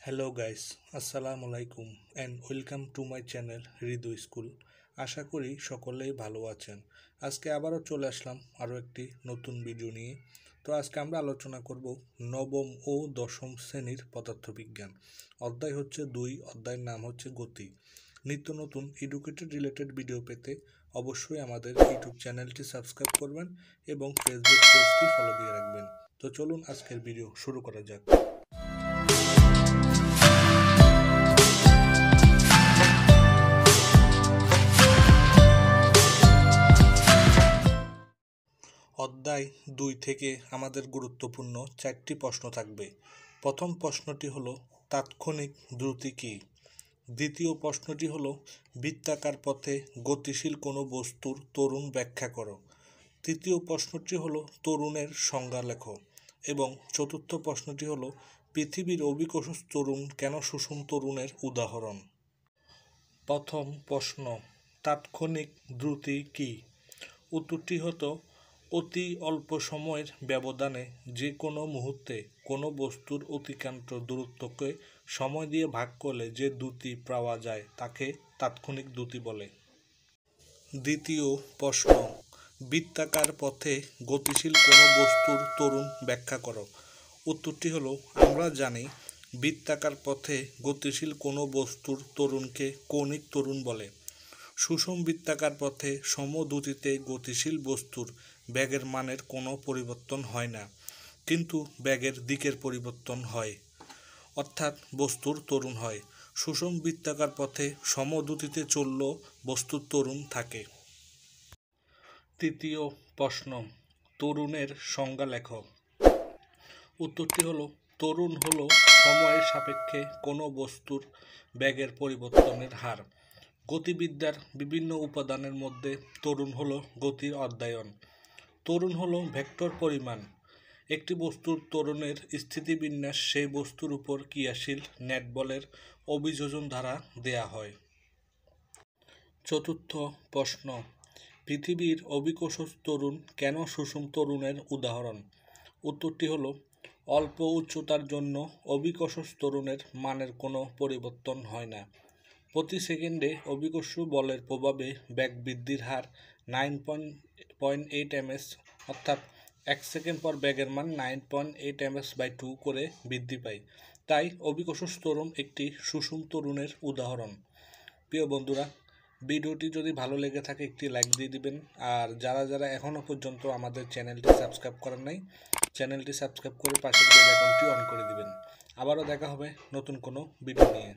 Hello guys, আসসালামু আলাইকুম and welcome to my channel Hridu school. আশা করি সকলেই ভালো আছেন। আজকে আবারও চলে আসলাম আরও একটি নতুন ভিডিও নিয়ে। তো আজকে আমরা আলোচনা করব নবম ও দশম শ্রেণীর পদার্থবিজ্ঞান। অধ্যায় হচ্ছে 2, অধ্যায়ের নাম হচ্ছে গতি। নিত্য নতুন এডুকেটেড রিলেটেড ভিডিও পেতে অবশ্যই আমাদের ইউটিউব চ্যানেলটি সাবস্ক্রাইব করবেন এবং ফেসবুক পেজটি ফলো দিয়ে রাখবেন। তো চলুন আজকের ভিডিও শুরু করা যাক। অধ্যায় 2 থেকে আমাদের গুরুত্বপূর্ণ 4টি প্রশ্ন থাকবে। প্রথম প্রশ্নটি হলো তাৎক্ষণিক দ্রুতি কী? দ্বিতীয় প্রশ্নটি হলো বৃত্তাকার পথে গতিশীল কোনো বস্তুর ত্বরণ ব্যাখ্যা করো। তৃতীয় প্রশ্নটি হলো ত্বরণের সংজ্ঞা লেখো। এবং চতুর্থ প্রশ্নটি হলো পৃথিবীর অভিকোষজ ত্বরণ কেন সুষম ত্বরণের উদাহরণ। প্রথম প্রশ্ন, তাৎক্ষণিক দ্রুতি কী? উত্তরটি হতো অতি অল্প সময়ের ব্যবধানে যে কোনো মুহূর্তে কোনো বস্তুর অতিক্রান্ত দূরত্বকে সময় দিয়ে ভাগ করলে যে দ্রুতি পাওয়া যায় তাকে তাৎক্ষণিক দ্রুতি বলে। দ্বিতীয় প্রশ্ন, বৃত্তাকার পথে গতিশীল কোনো বস্তুর ত্বরণ ব্যাখ্যা করো। উত্তরটি হলো আমরা জানি বৃত্তাকার পথে গতিশীল কোনো বস্তুর ত্বরণকে কৌণিক ত্বরণ বলে। সুষম বৃত্তাকার পথে সমদ্রুতিতে গতিশীল বস্তুর বেগের মানের কোনো পরিবর্তন হয় না, কিন্তু বেগের দিকের পরিবর্তন হয়, অর্থাৎ বস্তুর ত্বরণ হয়। সুষম বৃত্তাকার পথে সমদ্রুতিতে চললেও বস্তুর ত্বরণ থাকে। তৃতীয় প্রশ্ন, ত্বরণের সংজ্ঞা লেখো। উত্তরটি হলো ত্বরণ হলো সময়ের সাপেক্ষে কোনো বস্তুর বেগের পরিবর্তনের হার। গতিবিদ্যার বিভিন্ন উপাদানের মধ্যে ত্বরণ হলো গতির অধ্যয়ন। ত্বরণ হলো ভেক্টর পরিমাণ। একটি বস্তুর ত্বরণের স্থিতিবিন্যাস সেই বস্তুর উপর ক্রিয়াশীল নেট বলের অভিযোজন দ্বারা দেয়া হয়। চতুর্থ প্রশ্ন, পৃথিবীর অভিকোষজ ত্বরণ কেন সুষম ত্বরণের উদাহরণ। উত্তরটি হলো অল্প উচ্চতার জন্য অভিকোষজ ত্বরণের মানের কোনো পরিবর্তন হয় না। প্রতি সেকেন্ডে অভিকর্ষ বলের প্রভাবে বেগ বৃদ্ধির হার 9.8 ms, অর্থাৎ 1 সেকেন্ড পর বেগের মান 9.8 ms/2 করে বৃদ্ধি পায়। তাই অভিকর্ষজ ত্বরণ একটি সুষম ত্বরণের উদাহরণ। প্রিয় বন্ধুরা, ভিডিওটি যদি ভালো লেগে থাকে একটি লাইক দিয়ে দিবেন। আর যারা যারা এখনও পর্যন্ত আমাদের চ্যানেলটি সাবস্ক্রাইব করেন নাই, চ্যানেলটি সাবস্ক্রাইব করে পাশের বেল আইকনটি অন করে দিবেন। আবারও দেখা হবে নতুন কোনো ভিডিও নিয়ে।